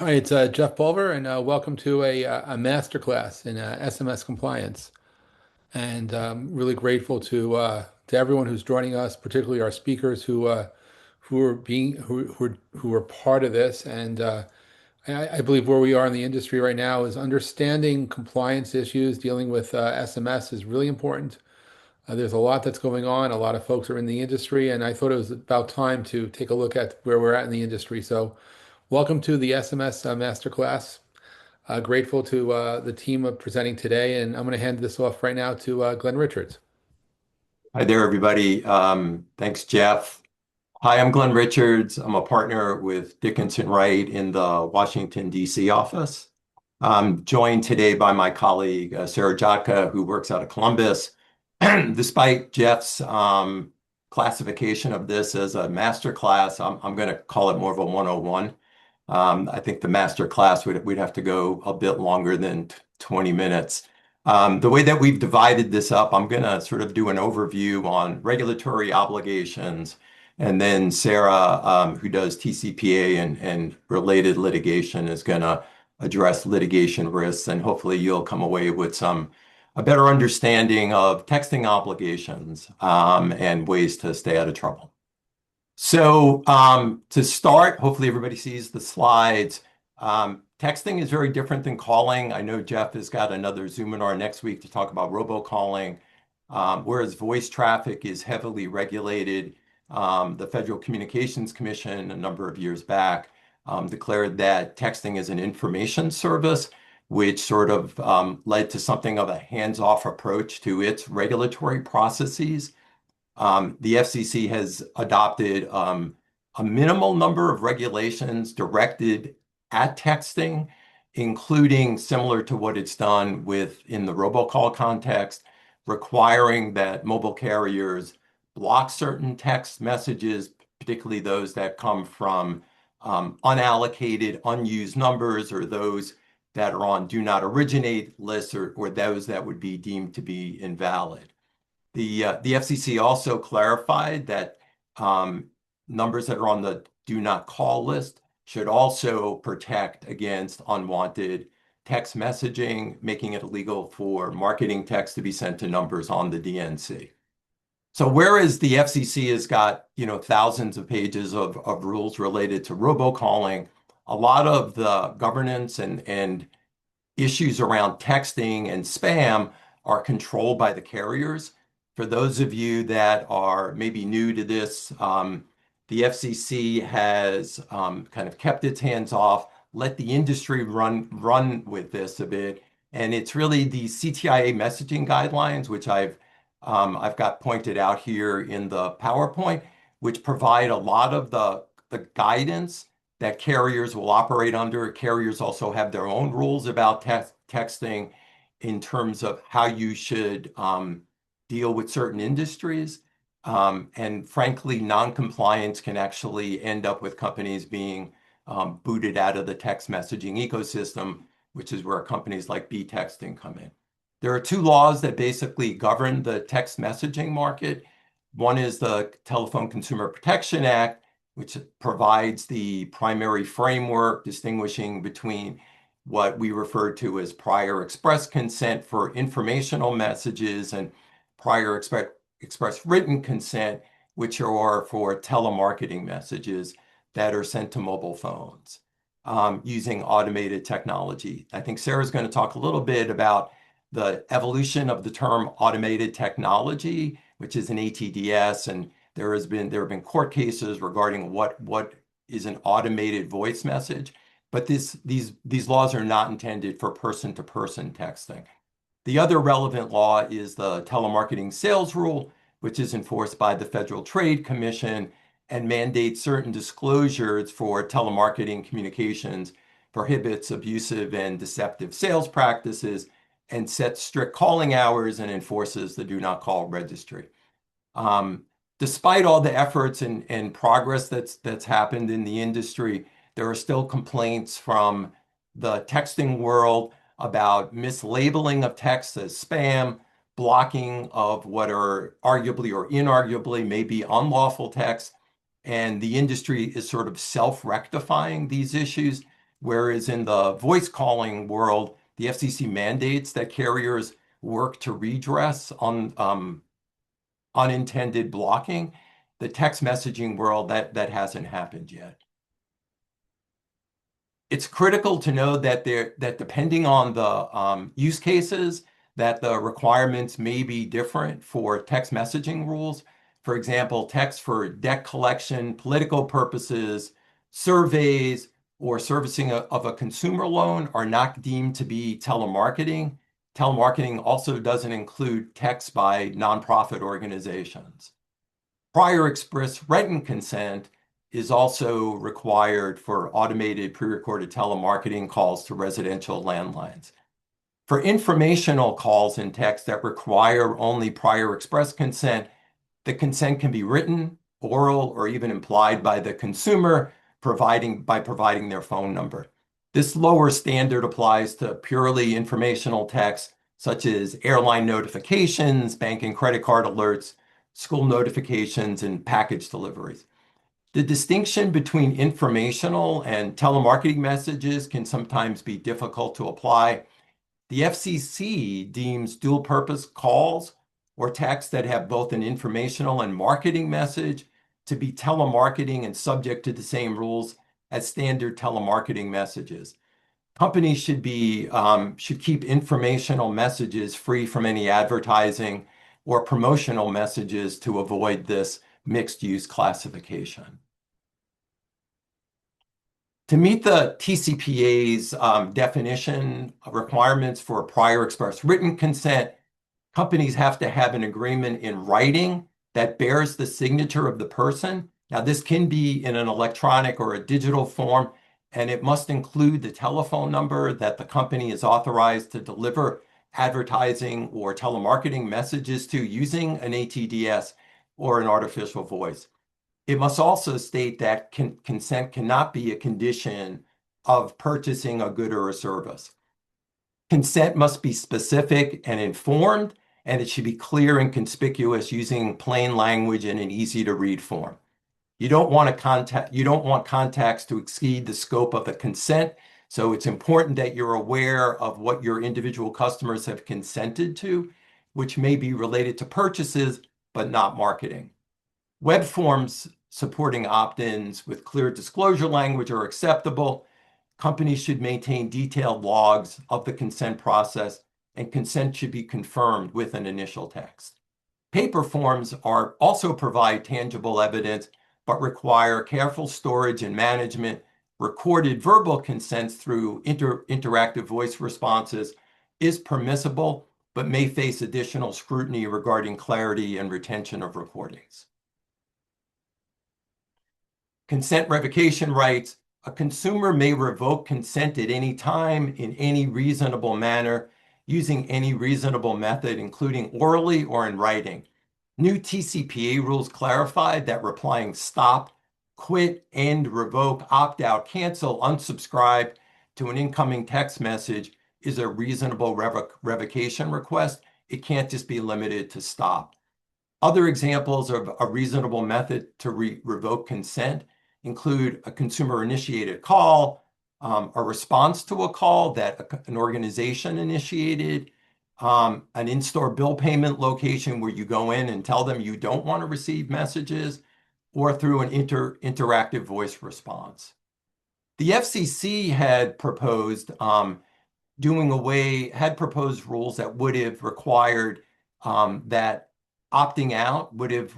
Hi, it's Jeff Pulver, and welcome to a masterclass in SMS compliance. And really grateful to everyone who's joining us, particularly our speakers who are being who are part of this. And I believe where we are in the industry right now is understanding compliance issues, dealing with SMS is really important. There's a lot that's going on. A lot of folks are in the industry, and I thought it was about time to take a look at where we're at in the industry. So, welcome to the SMS Masterclass. Grateful to the team of presenting today, and I'm going to hand this off right now to Glenn Richards. Hi there, everybody. Thanks, Jeff. Hi, I'm Glenn Richards. I'm a partner with Dickinson Wright in the Washington, D.C. office. I'm joined today by my colleague, Sarah Jotka, who works out of Columbus. Despite Jeff's classification of this as a master class, I'm going to call it more of a 101. I think the master class we'd have to go a bit longer than 20 minutes. The way that we've divided this up, I'm going to sort of do an overview on regulatory obligations, and then Sarah, who does TCPA and related litigation, is going to address litigation risks, and hopefully you'll come away with a better understanding of texting obligations and ways to stay out of trouble. So to start, hopefully everybody sees the slides. Texting is very different than calling. I know Jeff has got another Zoominar next week to talk about robocalling, whereas voice traffic is heavily regulated. The Federal Communications Commission, a number of years back, declared that texting is an information service, which sort of led to something of a hands-off approach to its regulatory processes. The FCC has adopted a minimal number of regulations directed at texting, including similar to what it's done in the robocall context, requiring that mobile carriers block certain text messages, particularly those that come from unallocated, unused numbers, or those that are on do not originate lists, or those that would be deemed to be invalid. The FCC also clarified that numbers that are on the do not call list should also protect against unwanted text messaging, making it illegal for marketing text to be sent to numbers on the DNC. So whereas the FCC has got, thousands of pages of rules related to robocalling, a lot of the governance and issues around texting and spam are controlled by the carriers. For those of you that are maybe new to this, the FCC has kind of kept its hands off, let the industry run with this a bit. And it's really the CTIA messaging guidelines, which I've got pointed out here in the PowerPoint, which provide a lot of the guidance that carriers will operate under. Carriers also have their own rules about texting in terms of how you should deal with certain industries. And frankly, non-compliance can actually end up with companies being booted out of the text messaging ecosystem, which is where companies like Beetexting come in. There are two laws that basically govern the text messaging market. One is the Telephone Consumer Protection Act, which provides the primary framework distinguishing between what we refer to as prior express consent for informational messages and prior express written consent, which are for telemarketing messages that are sent to mobile phones using automated technology. I think Sarah's going to talk a little bit about the evolution of the term automated technology, which is an ATDS, and there have been court cases regarding what is an automated voice message, but these laws are not intended for person-to-person texting. The other relevant law is the telemarketing sales rule, which is enforced by the Federal Trade Commission and mandates certain disclosures for telemarketing communications, prohibits abusive and deceptive sales practices, and sets strict calling hours and enforces the do not call registry. Despite all the efforts and progress that's happened in the industry, there are still complaints from the texting world about mislabeling of text as spam, blocking of what are arguably or inarguably may be unlawful text, and the industry is sort of self-rectifying these issues whereas in the voice calling world, the FCC mandates that carriers work to redress on unintended blocking. The text messaging world, that hasn't happened yet. It's critical to know that depending on the use cases, that the requirements may be different for text messaging rules. For example, text for debt collection, political purposes, surveys, or servicing of a consumer loan are not deemed to be telemarketing. Telemarketing also doesn't include text by nonprofit organizations. Prior express written consent is also required for automated pre-recorded telemarketing calls to residential landlines. For informational calls and text that require only prior express consent, the consent can be written, oral, or even implied by the consumer by providing their phone number. This lower standard applies to purely informational text, such as airline notifications, bank and credit card alerts, school notifications, and package deliveries. The distinction between informational and telemarketing messages can sometimes be difficult to apply. The FCC deems dual purpose calls or texts that have both an informational and marketing message to be telemarketing and subject to the same rules as standard telemarketing messages. Companies should keep informational messages free from any advertising or promotional messages to avoid this mixed use classification. To meet the TCPA's definition requirements for prior express written consent, companies have to have an agreement in writing that bears the signature of the person. Now, this can be in an electronic or a digital form, and it must include the telephone number that the company is authorized to deliver advertising or telemarketing messages to using an ATDS or an artificial voice. It must also state that consent cannot be a condition of purchasing a good or a service. Consent must be specific and informed, and it should be clear and conspicuous using plain language in an easy-to-read form. You don't want contacts to exceed the scope of the consent, so it's important that you're aware of what your individual customers have consented to, which may be related to purchases, but not marketing. Web forms supporting opt-ins with clear disclosure language are acceptable. Companies should maintain detailed logs of the consent process, and consent should be confirmed with an initial text. Paper forms also provide tangible evidence, but require careful storage and management. Recorded verbal consents through interactive voice responses is permissible, but may face additional scrutiny regarding clarity and retention of recordings. Consent revocation rights. A consumer may revoke consent at any time in any reasonable manner using any reasonable method, including orally or in writing. New TCPA rules clarified that replying stop, quit, end, revoke, opt out, cancel, unsubscribe to an incoming text message is a reasonable revocation request. It can't just be limited to stop. Other examples of a reasonable method to revoke consent include a consumer-initiated call, a response to a call that an organization initiated, an in-store bill payment location where you go in and tell them you don't want to receive messages, or through an interactive voice response. The FCC had proposed rules that would have required that opting out would have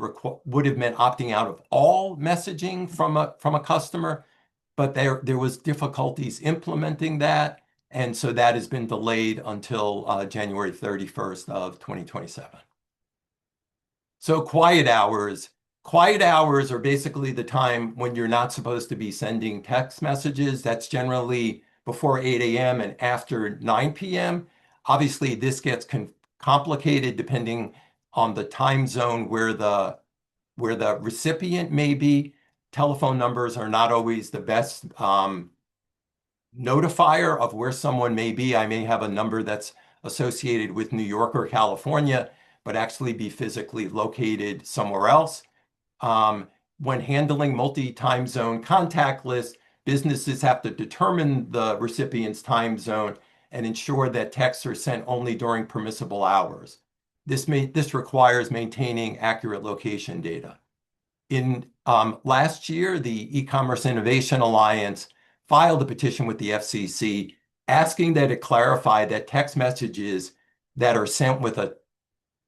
meant opting out of all messaging from a customer, but there was difficulties implementing that, and so that has been delayed until January 31st of 2027. So quiet hours. Quiet hours are basically the time when you're not supposed to be sending text messages. That's generally before 8 a.m. and after 9 p.m. Obviously, this gets complicated depending on the time zone where the recipient may be. Telephone numbers are not always the best notifier of where someone may be. I may have a number that's associated with New York or California, but actually be physically located somewhere else. When handling multi-time zone contact lists, businesses have to determine the recipient's time zone and ensure that texts are sent only during permissible hours. This requires maintaining accurate location data. In last year, the E-commerce Innovation Alliance filed a petition with the FCC asking that it clarify that text messages that are sent with a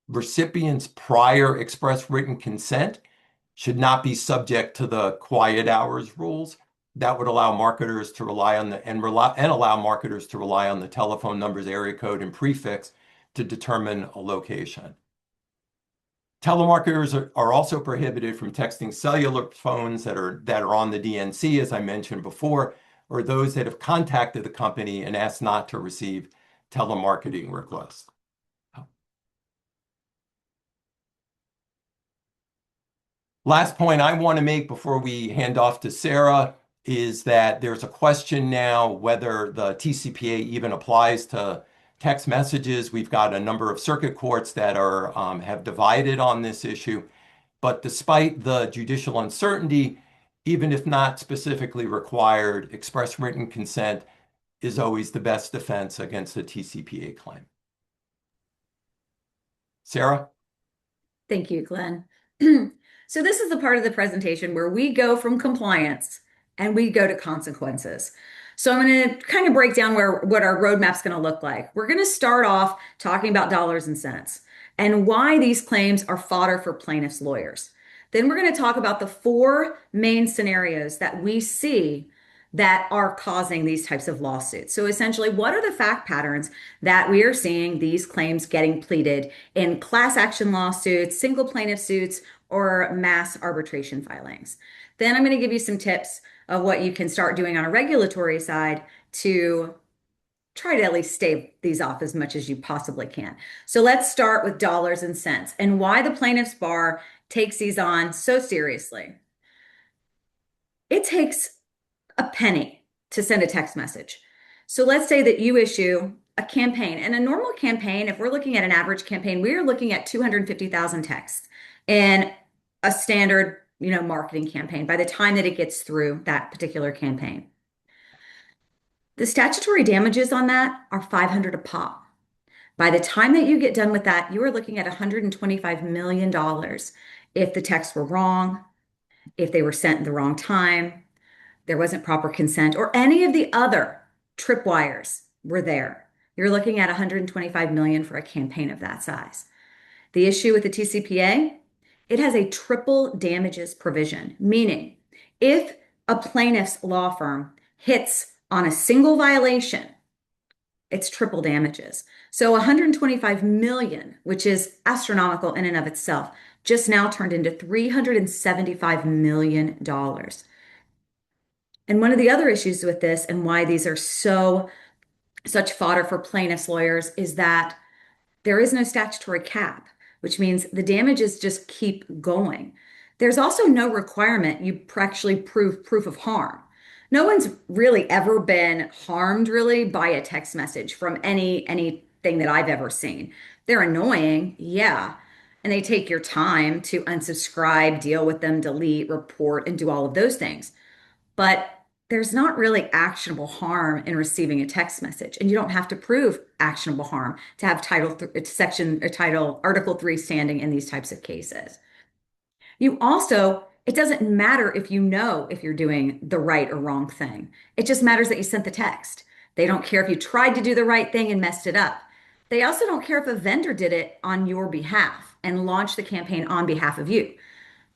recipient's prior express written consent should not be subject to the quiet hours rules. That would allow marketers to rely on allow marketers to rely on the telephone numbers, area code, and prefix to determine a location. Telemarketers are also prohibited from texting cellular phones that are on the DNC, as I mentioned before, or those that have contacted the company and asked not to receive telemarketing requests. Last point I want to make before we hand off to Sarah is that there's a question now whether the TCPA even applies to text messages. We've got a number of circuit courts that have divided on this issue. But despite the judicial uncertainty, even if not specifically required, express written consent is always the best defense against a TCPA claim. Sarah? Thank you, Glenn. So this is the part of the presentation where we go from compliance and we go to consequences. So I'm going to kind of break down what our roadmap's going to look like. We're going to start off talking about dollars and cents and why these claims are fodder for plaintiffs' lawyers. Then we're going to talk about the four main scenarios that we see that are causing these types of lawsuits. So essentially, what are the fact patterns that we are seeing these claims getting pleaded in class action lawsuits, single plaintiff suits, or mass arbitration filings? Then I'm going to give you some tips of what you can start doing on a regulatory side to try to at least stave these off as much as you possibly can. So let's start with dollars and cents and why the plaintiff's bar takes these on so seriously. It takes a penny to send a text message. So let's say that you issue a campaign, and a normal campaign, if we're looking at an average campaign, we are looking at 250,000 texts in a standard, marketing campaign by the time that it gets through that particular campaign. The statutory damages on that are 500 a pop. By the time that you get done with that, you are looking at $125 million if the texts were wrong, if they were sent at the wrong time, there wasn't proper consent, or any of the other tripwires were there. You're looking at $125 million for a campaign of that size. The issue with the TCPA, it has a triple damages provision, meaning if a plaintiff's law firm hits on a single violation, it's triple damages. So 125 million, which is astronomical in and of itself, just now turned into $375 million. And one of the other issues with this and why these are such fodder for plaintiffs' lawyers is that there is no statutory cap, which means the damages just keep going. There's also no requirement you actually prove proof of harm. No one's really ever been harmed really by a text message from anything that I've ever seen. They're annoying, yeah. And they take your time to unsubscribe, deal with them, delete, report, and do all of those things. But there's not really actionable harm in receiving a text message, and you don't have to prove actionable harm to have Article 3 standing in these types of cases. It doesn't matter if if you're doing the right or wrong thing. It just matters that you sent the text. They don't care if you tried to do the right thing and messed it up. They also don't care if a vendor did it on your behalf and launched the campaign on behalf of you.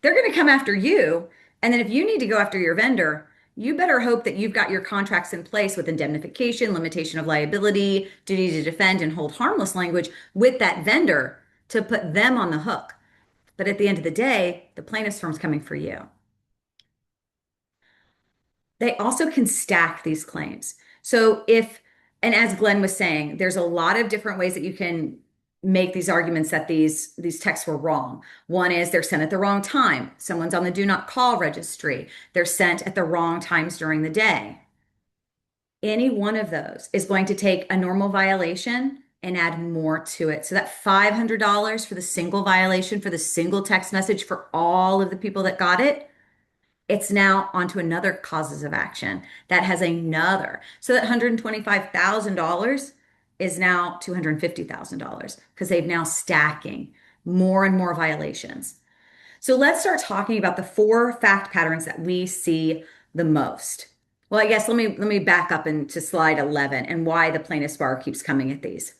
They're going to come after you. And then if you need to go after your vendor, you better hope that you've got your contracts in place with indemnification, limitation of liability, duty to defend, and hold harmless language with that vendor to put them on the hook. But at the end of the day, the plaintiff's firm's coming for you. They also can stack these claims. And as Glenn was saying, there's a lot of different ways that you can make these arguments that these texts were wrong. One is they're sent at the wrong time. Someone's on the do not call registry. They're sent at the wrong times during the day. Any one of those is going to take a normal violation and add more to it. So that $500 for the single violation, for the single text message for all of the people that got it, It's now onto another causes of action that has another. So that $125,000 is now $250,000 because they've now stacking more and more violations. So let's start talking about the four fact patterns that we see the most. Well, I guess let me back up into slide 11 and why the plaintiff's bar keeps coming at these.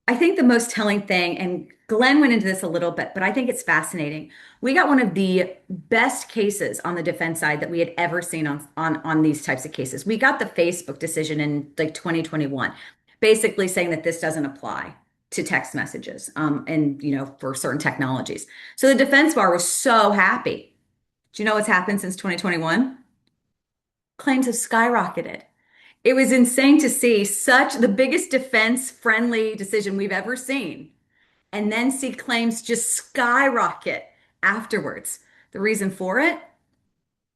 I think the most telling thing, and Glenn went into this a little bit, but I think it's fascinating. We got one of the best cases on the defense side that we had ever seen on these types of cases. We got the Facebook decision in like 2021, basically saying that this doesn't apply to text messages, and for certain technologies. So the defense bar was so happy. Do you know what's happened since 2021? Claims have skyrocketed. It was insane to see such the biggest defense friendly decision we've ever seen, and then see claims just skyrocket afterwards. The reason for it,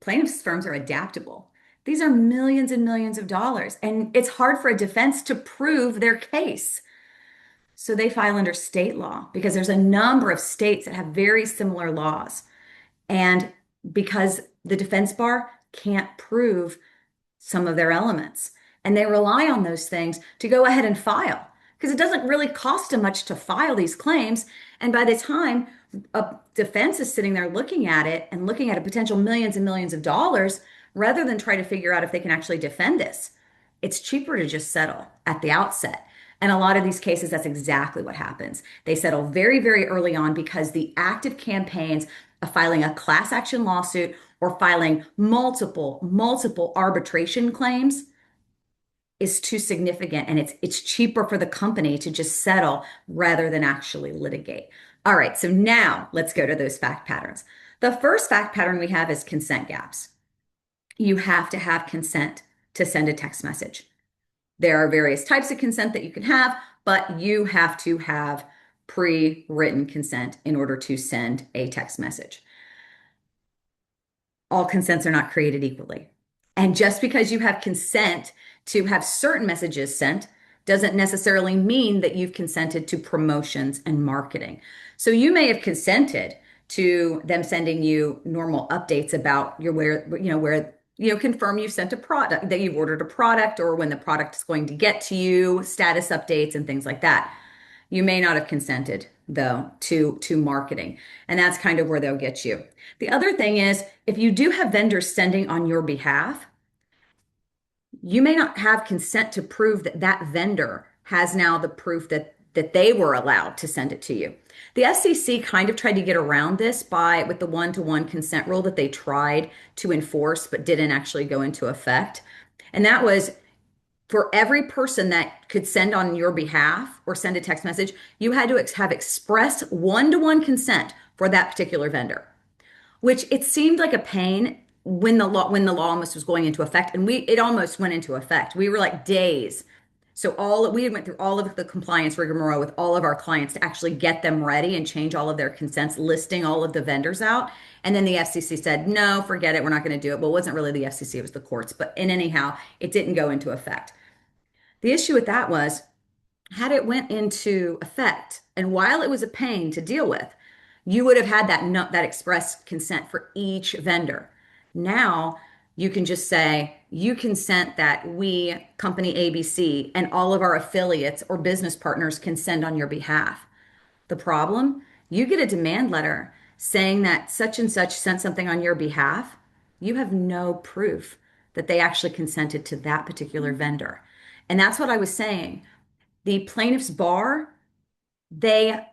plaintiffs' firms are adaptable. These are millions and millions of dollars, and it's hard for a defense to prove their case. So they file under state law because there's a number of states that have very similar laws. And because the defense bar can't prove some of their elements. And they rely on those things to go ahead and file because it doesn't really cost them much to file these claims. And by the time a defense is sitting there looking at it and looking at a potential millions and millions of dollars, rather than try to figure out if they can actually defend this, it's cheaper to just settle at the outset. And a lot of these cases, that's exactly what happens. They settle very, very early on because the active campaigns of filing a class action lawsuit or filing multiple arbitration claims is too significant, and it's cheaper for the company to just settle rather than actually litigate. All right, so now let's go to those fact patterns. The first fact pattern we have is consent gaps. You have to have consent to send a text message. There are various types of consent that you can have, but you have to have pre-written consent in order to send a text message. All consents are not created equally. And just because you have consent to have certain messages sent doesn't necessarily mean that you've consented to promotions and marketing. So you may have consented to them sending you normal updates about confirm you've sent a product, that you've ordered a product, or when the product is going to get to you, status updates and things like that. You may not have consented, though, to marketing, and that's kind of where they'll get you. The other thing is, if you do have vendors sending on your behalf, you may not have consent to prove that that vendor has now the proof that they were allowed to send it to you. The FCC kind of tried to get around this with the one-to-one consent rule that they tried to enforce but didn't actually go into effect. And that was for every person that could send on your behalf or send a text message, you had to have express one-to-one consent for that particular vendor, which it seemed like a pain when the law almost was going into effect, and it almost went into effect. We were like days. So we went through all of the compliance rigmarole with all of our clients to actually get them ready and change all of their consents, listing all of the vendors out. And then the FCC said, no, forget it. We're not going to do it. Well, it wasn't really the FCC, it was the courts. But anyhow, it didn't go into effect. The issue with that was, had it went into effect, and while it was a pain to deal with, you would have had that express consent for each vendor. Now you can just say, you consent that we, company ABC, and all of our affiliates or business partners can send on your behalf. The problem, you get a demand letter saying that such and such sent something on your behalf. You have no proof that they actually consented to that particular vendor. And that's what I was saying. The plaintiff's bar, they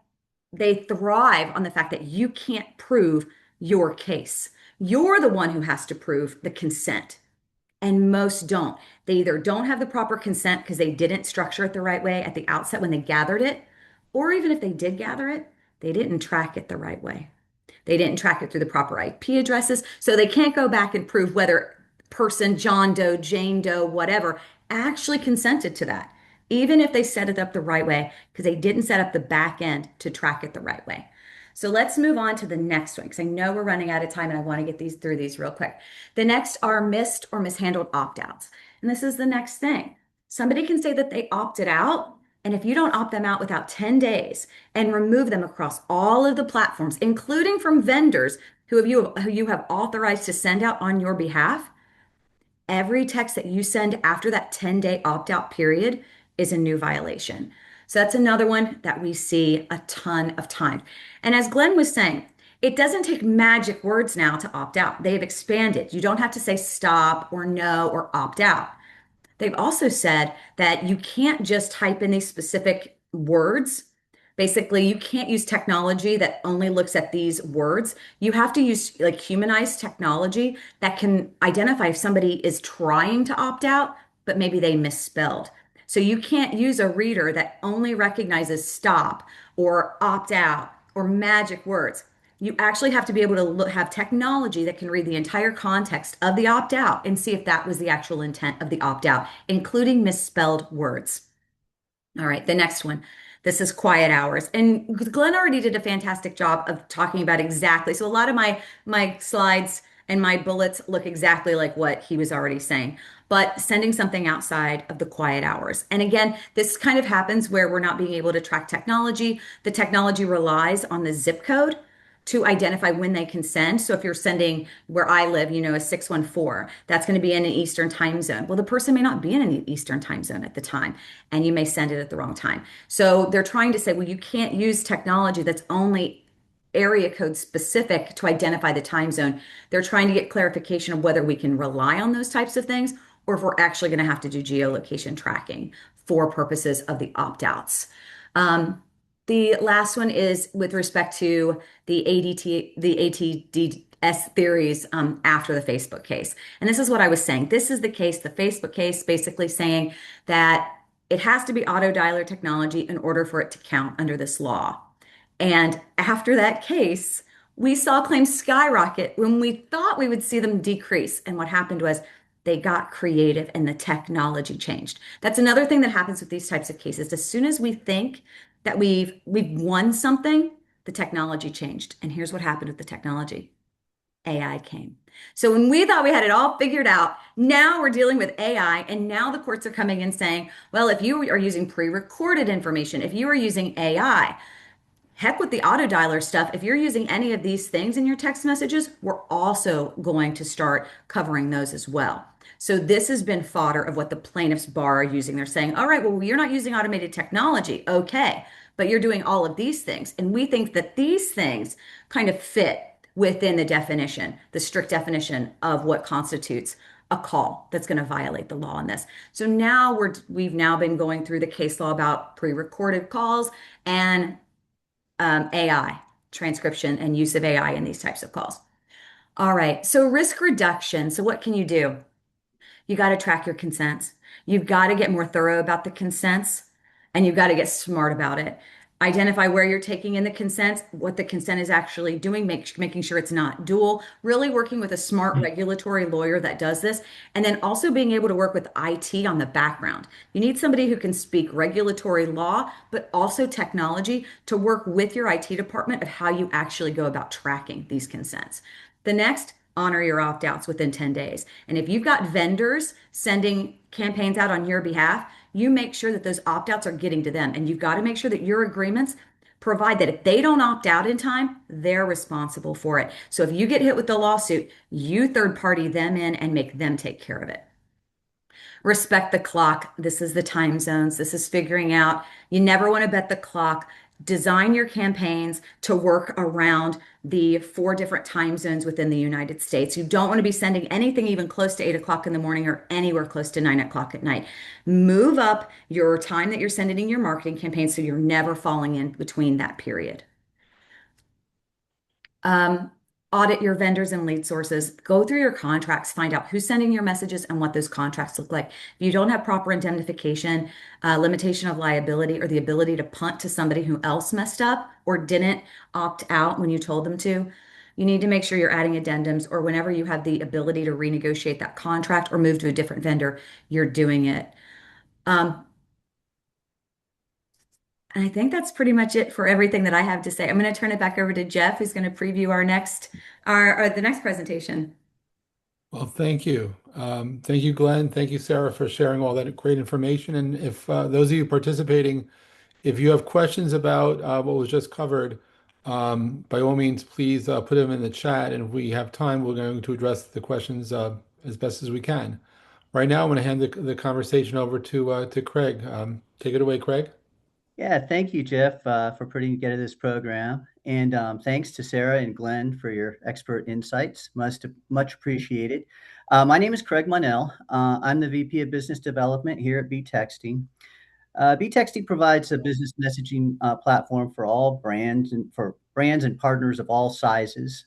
thrive on the fact that you can't prove your case. You're the one who has to prove the consent. And most don't. They either don't have the proper consent because they didn't structure it the right way at the outset when they gathered it, or even if they did gather it, they didn't track it the right way. They didn't track it through the proper IP addresses, so they can't go back and prove whether person John Doe, Jane Doe, whatever, actually consented to that, even if they set it up the right way, because they didn't set up the back end to track it the right way. So let's move on to the next one, because I know we're running out of time and I want to get through these real quick. The next are missed or mishandled opt-outs. And this is the next thing. Somebody can say that they opted out, and if you don't opt them out without 10 days and remove them across all of the platforms, including from vendors who you have authorized to send out on your behalf, every text that you send after that 10-day opt-out period is a new violation. So that's another one that we see a ton of times. And as Glenn was saying, it doesn't take magic words now to opt out. They've expanded. You don't have to say stop or no or opt out. They've also said that you can't just type in these specific words. Basically, you can't use technology that only looks at these words. You have to use like humanized technology that can identify if somebody is trying to opt out, but maybe they misspelled. So you can't use a reader that only recognizes stop or opt out or magic words. You actually have to be able to have technology that can read the entire context of the opt out and see if that was the actual intent of the opt out, including misspelled words. All right, the next one. This is quiet hours. And Glenn already did a fantastic job of talking about exactly. So a lot of my slides and my bullets look exactly like what he was already saying. But sending something outside of the quiet hours. And again, this kind of happens where we're not being able to track technology. The technology relies on the zip code to identify when they can send. So if you're sending where I live, a 614, that's going to be in an Eastern time zone. Well, the person may not be in an Eastern time zone at the time, and you may send it at the wrong time. So they're trying to say, well, you can't use technology that's only area code specific to identify the time zone. They're trying to get clarification of whether we can rely on those types of things or if we're actually going to have to do geolocation tracking for purposes of the opt-outs. The last one is with respect to the ATDS theories after the Facebook case. And this is what I was saying. This is the case, the Facebook case, basically saying that it has to be auto dialer technology in order for it to count under this law. And after that case, we saw claims skyrocket when we thought we would see them decrease. And what happened was they got creative and the technology changed. That's another thing that happens with these types of cases. As soon as we think that we've won something, the technology changed. And here's what happened with the technology. AI came. So when we thought we had it all figured out, now we're dealing with AI, and now the courts are coming in saying, well, if you are using pre-recorded information, if you are using AI, heck with the auto dialer stuff. If you're using any of these things in your text messages, we're also going to start covering those as well. So this has been fodder of what the plaintiffs bar are using. They're saying, all right, well, you're not using automated technology. Okay, but you're doing all of these things. And we think that these things kind of fit within the definition, the strict definition of what constitutes a call that's going to violate the law on this. So now we've now been going through the case law about pre-recorded calls and AI, transcription and use of AI in these types of calls. All right, so risk reduction. So what can you do? You got to track your consents. You've got to get more thorough about the consents, and you've got to get smart about it. Identify where you're taking in the consents, what the consent is actually doing, making sure it's not dual, really working with a smart regulatory lawyer that does this, and then also being able to work with IT on the background. You need somebody who can speak regulatory law, but also technology to work with your IT department of how you actually go about tracking these consents. The next, honor your opt-outs within 10 days. And if you've got vendors sending campaigns out on your behalf, you make sure that those opt-outs are getting to them. And you've got to make sure that your agreements provide that if they don't opt out in time, they're responsible for it. So if you get hit with the lawsuit, you third party them in and make them take care of it. Respect the clock. This is the time zones. This is figuring out you never want to bet the clock. Design your campaigns to work around the 4 different time zones within the United States. You don't want to be sending anything even close to 8 o'clock in the morning or anywhere close to 9 o'clock at night. Move up your time that you're sending in your marketing campaign so you're never falling in between that period. Um, Audit your vendors and lead sources. Go through your contracts, find out who's sending your messages and what those contracts look like. If you don't have proper indemnification, limitation of liability, or the ability to punt to somebody who else messed up or didn't opt out when you told them to, you need to make sure you're adding addendums, or whenever you have the ability to renegotiate that contract or move to a different vendor, you're doing it. And I think that's pretty much it for everything that I have to say. I'm going to turn it back over to Jeff, who's going to preview the next presentation. Well, thank you. Thank you, Glenn. Thank you, Sarah, for sharing all that great information. And if those of you participating, if you have questions about what was just covered, By all means, please put them in the chat, and if we have time, we're going to address the questions as best as we can. Right now, I'm going to hand the conversation over to Craig. Take it away, Craig. Yeah, thank you, Jeff, for putting together this program. And thanks to Sarah and Glenn for your expert insights. Much appreciated. My name is Craig Monell. I'm the VP of Business Development here at Beetexting. Beetexting provides a business messaging platform for all brands and for brands and partners of all sizes.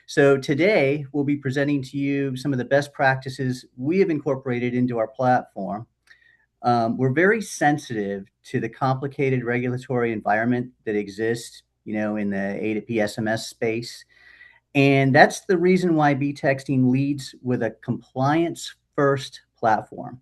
So today we'll be presenting to you some of the best practices we have incorporated into our platform. We're very sensitive to the complicated regulatory environment that exists, in the A2P SMS space. And that's the reason why Beetexting leads with a compliance first platform.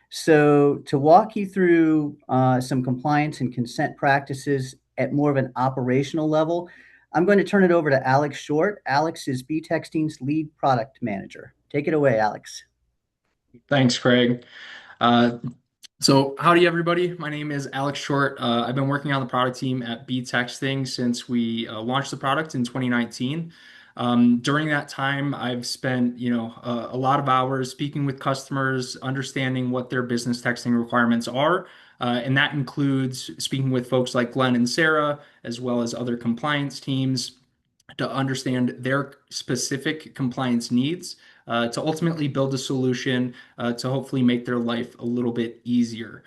So to walk you through some compliance and consent practices at more of an operational level, I'm going to turn it over to Alex Short. Alex is Beetexting's lead product manager. Take it away, Alex. Thanks, Craig. So howdy, everybody. My name is Alex Short. I've been working on the product team at Beetexting since we launched the product in 2019. During that time, I've spent, a lot of hours speaking with customers, understanding what their business texting requirements are. And that includes speaking with folks like Glenn and Sarah, as well as other compliance teams to understand their specific compliance needs, to ultimately build a solution to hopefully make their life a little bit easier.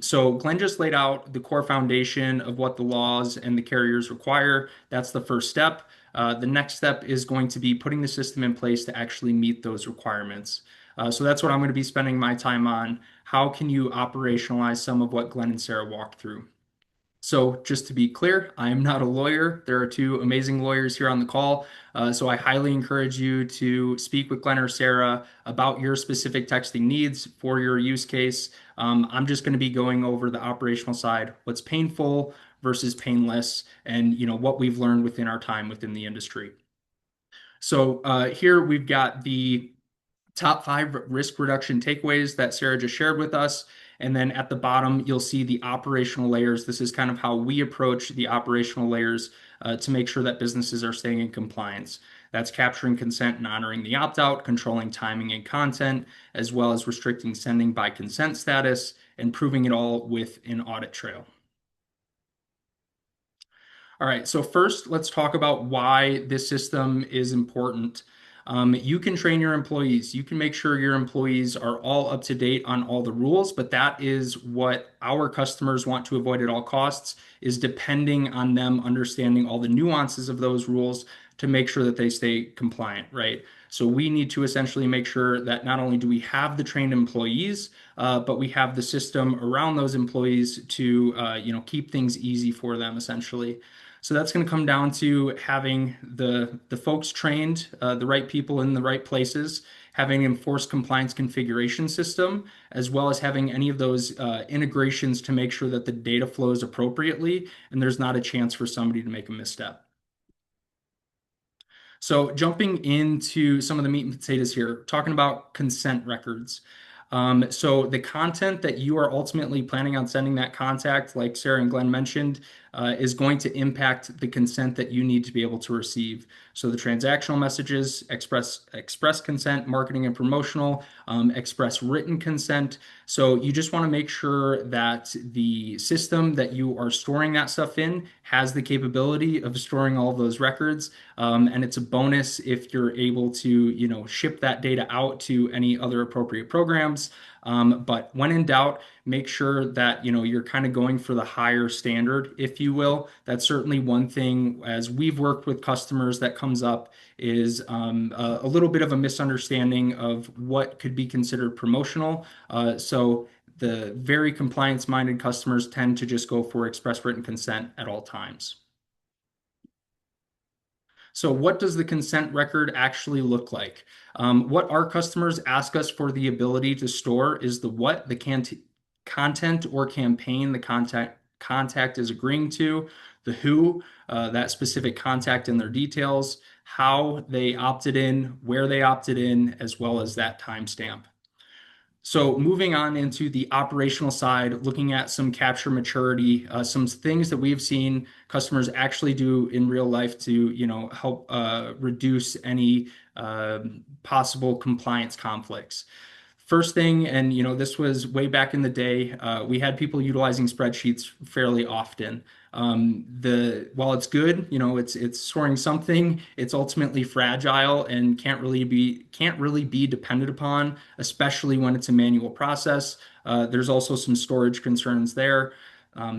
So Glenn just laid out the core foundation of what the laws and the carriers require. That's the first step. The next step is going to be putting the system in place to actually meet those requirements. So that's what I'm going to be spending my time on. How can you operationalize some of what Glenn and Sarah walked through? So just to be clear, I am not a lawyer. There are two amazing lawyers here on the call. So I highly encourage you to speak with Glenn or Sarah about your specific texting needs for your use case. I'm just going to be going over the operational side, what's painful versus painless, and what we've learned within our time within the industry. So here we've got the top 5 risk reduction takeaways that Sarah just shared with us. And then at the bottom, you'll see the operational layers. This is kind of how we approach the operational layers to make sure that businesses are staying in compliance. That's capturing consent and honoring the opt-out, controlling timing and content, as well as restricting sending by consent status, and proving it all with an audit trail. All right, so first, let's talk about why this system is important. You can train your employees. You can make sure your employees are all up to date on all the rules, but that is what our customers want to avoid at all costs, is depending on them understanding all the nuances of those rules to make sure that they stay compliant, right? So we need to essentially make sure that not only do we have the trained employees, but we have the system around those employees to keep things easy for them, essentially. So that's going to come down to having the folks trained, the right people in the right places, having an enforced compliance configuration system, as well as having any of those integrations to make sure that the data flows appropriately and there's not a chance for somebody to make a misstep. So jumping into some of the meat and potatoes here, talking about consent records. So the content that you are ultimately planning on sending that contact, like Sarah and Glenn mentioned, is going to impact the consent that you need to be able to receive. So the transactional messages, express consent, marketing and promotional, express written consent. So you just want to make sure that the system that you are storing that stuff in has the capability of storing all of those records. And it's a bonus if you're able to, ship that data out to any other appropriate programs. But when in doubt, make sure that you're kind of going for the higher standard, if you will. That's certainly one thing, as we've worked with customers, that comes up is a little bit of a misunderstanding of what could be considered promotional. So the very compliance-minded customers tend to just go for express written consent at all times. So what does the consent record actually look like? What our customers ask us for the ability to store is the what, the content or campaign the contact is agreeing to, the who, that specific contact and their details, how they opted in, where they opted in, as well as that timestamp. So moving on into the operational side, looking at some capture maturity, some things that we've seen customers actually do in real life to, help reduce any possible compliance conflicts. First thing, and this was way back in the day, we had people utilizing spreadsheets fairly often. While it's good, it's storing something, it's ultimately fragile and can't really be depended upon, especially when it's a manual process. There's also some storage concerns there.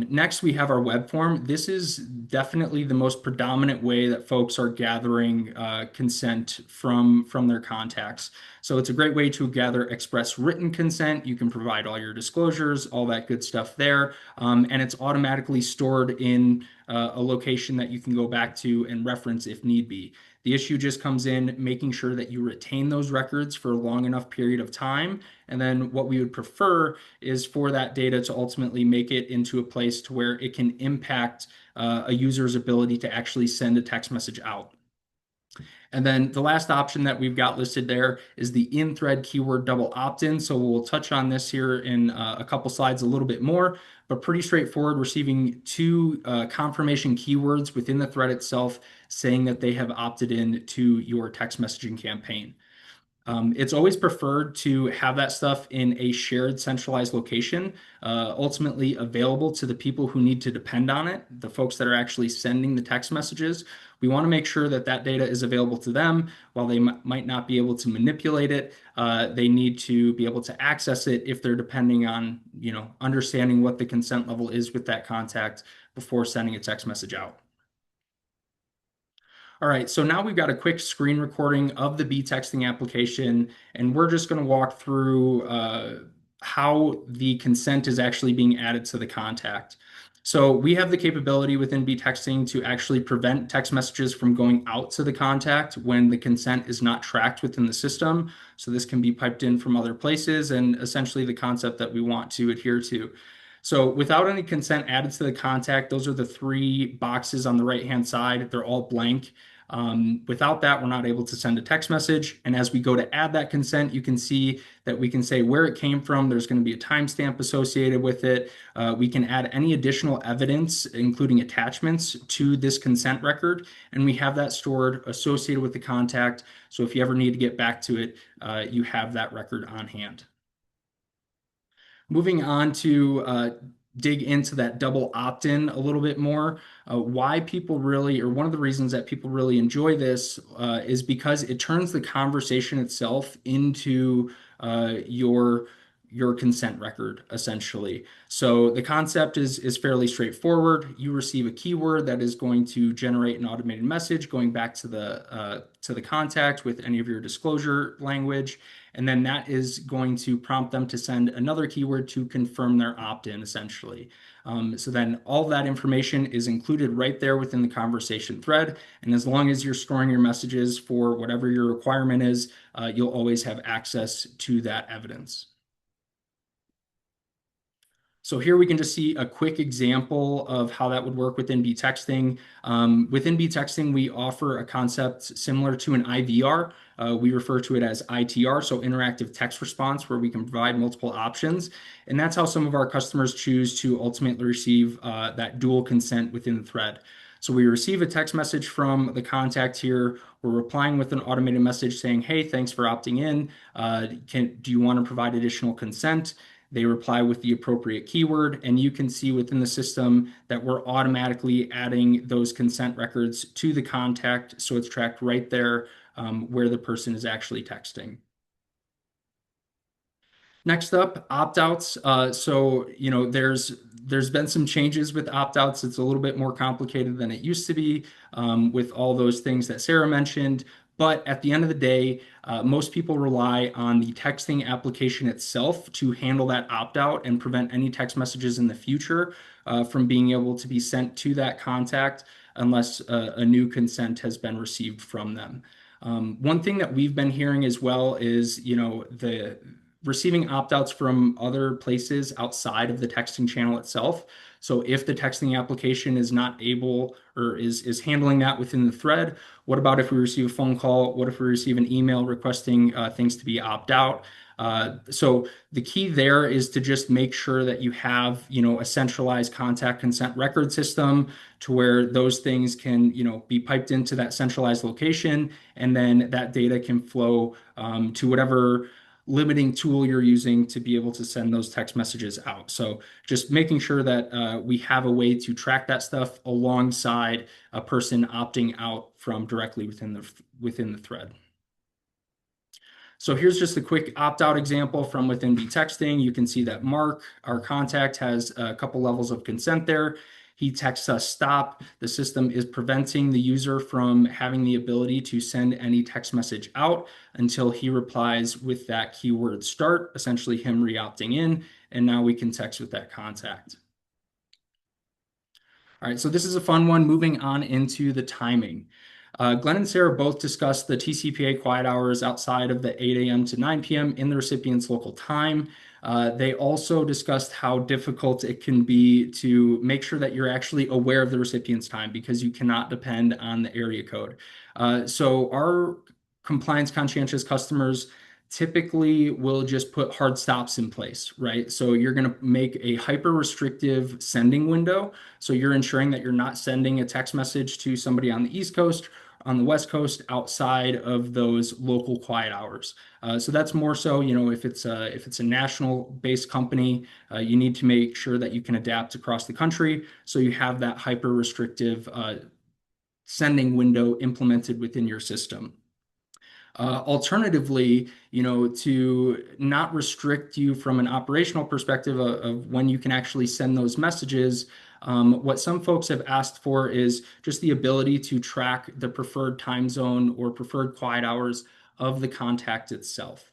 Next, we have our web form. This is definitely the most predominant way that folks are gathering consent from their contacts. So it's a great way to gather express written consent. You can provide all your disclosures, all that good stuff there, and it's automatically stored in a location that you can go back to and reference if need be. The issue just comes in making sure that you retain those records for a long enough period of time. And then what we would prefer is for that data to ultimately make it into a place to where it can impact a user's ability to actually send a text message out. And then the last option that we've got listed there is the in-thread keyword double opt-in. So we'll touch on this here in a couple slides a little bit more, but pretty straightforward, receiving two confirmation keywords within the thread itself saying that they have opted in to your text messaging campaign. It's always preferred to have that stuff in a shared centralized location, ultimately available to the people who need to depend on it, the folks that are actually sending the text messages. We want to make sure that that data is available to them. While they might not be able to manipulate it, they need to be able to access it if they're depending on, understanding what the consent level is with that contact before sending a text message out. All right, so now we've got a quick screen recording of the Beetexting application, and we're just going to walk through how the consent is actually being added to the contact. So we have the capability within Beetexting to actually prevent text messages from going out to the contact when the consent is not tracked within the system. So this can be piped in from other places, and essentially the concept that we want to adhere to. So without any consent added to the contact, those are the three boxes on the right-hand side. They're all blank. Without that, we're not able to send a text message. And as we go to add that consent, you can see that we can say where it came from. There's going to be a timestamp associated with it. We can add any additional evidence, including attachments, to this consent record. And we have that stored associated with the contact. So if you ever need to get back to it, you have that record on hand. Moving on to dig into that double opt-in a little bit more. Why people really, or one of the reasons that people really enjoy this is because it turns the conversation itself into your consent record, essentially. So the concept is fairly straightforward. You receive a keyword that is going to generate an automated message going back to the contact with any of your disclosure language. And then that is going to prompt them to send another keyword to confirm their opt-in, essentially. So then all that information is included right there within the conversation thread. And as long as you're storing your messages for whatever your requirement is, you'll always have access to that evidence. So here we can just see a quick example of how that would work within Beetexting. Within Beetexting, we offer a concept similar to an IVR. We refer to it as ITR, so interactive text response, where we can provide multiple options. And that's how some of our customers choose to ultimately receive that dual consent within the thread. So we receive a text message from the contact here. We're replying with an automated message saying, hey, thanks for opting in. Do you want to provide additional consent? They reply with the appropriate keyword, and you can see within the system that we're automatically adding those consent records to the contact, so it's tracked right there where the person is actually texting. Next up, opt-outs. So, there's been some changes with opt-outs. It's a little bit more complicated than it used to be with all those things that Sarah mentioned. But at the end of the day, most people rely on the texting application itself to handle that opt-out and prevent any text messages in the future from being able to be sent to that contact unless a new consent has been received from them. One thing that we've been hearing as well is, the receiving opt-outs from other places outside of the texting channel itself. So if the texting application is not able or is handling that within the thread, what about if we receive a phone call? What if we receive an email requesting things to be opt-out? So the key there is to just make sure that you have, a centralized contact consent record system to where those things can, be piped into that centralized location, and then that data can flow to whatever limiting tool you're using to be able to send those text messages out. So just making sure that we have a way to track that stuff alongside a person opting out from directly within the thread. So here's just a quick opt-out example from within Beetexting. You can see that Mark, our contact, has a couple levels of consent there. He texts us stop. The system is preventing the user from having the ability to send any text message out until he replies with that keyword start, essentially him re-opting in, and now we can text with that contact. All right, so this is a fun one, moving on into the timing. Glenn and Sarah both discussed the TCPA quiet hours outside of the 8 a.m. to 9 p.m. in the recipient's local time. They also discussed how difficult it can be to make sure that you're actually aware of the recipient's time, because you cannot depend on the area code. So our compliance conscientious customers typically will just put hard stops in place, right? So you're going to make a hyper restrictive sending window. So you're ensuring that you're not sending a text message to somebody on the East Coast, on the West Coast, outside of those local quiet hours. So that's more so, if it's a national based company, you need to make sure that you can adapt across the country. So you have that hyper restrictive sending window implemented within your system. Alternatively, to not restrict you from an operational perspective of when you can actually send those messages, what some folks have asked for is just the ability to track the preferred time zone or preferred quiet hours of the contact itself.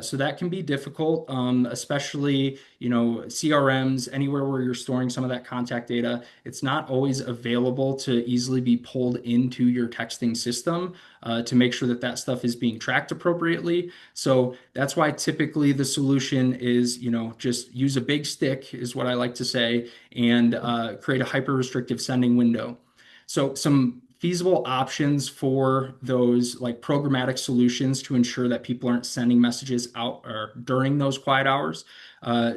So that can be difficult, especially, CRMs, anywhere where you're storing some of that contact data. It's not always available to easily be pulled into your texting system to make sure that that stuff is being tracked appropriately. So that's why typically the solution is, just use a big stick, is what I like to say, and create a hyper restrictive sending window. So some feasible options for those like programmatic solutions to ensure that people aren't sending messages out or during those quiet hours.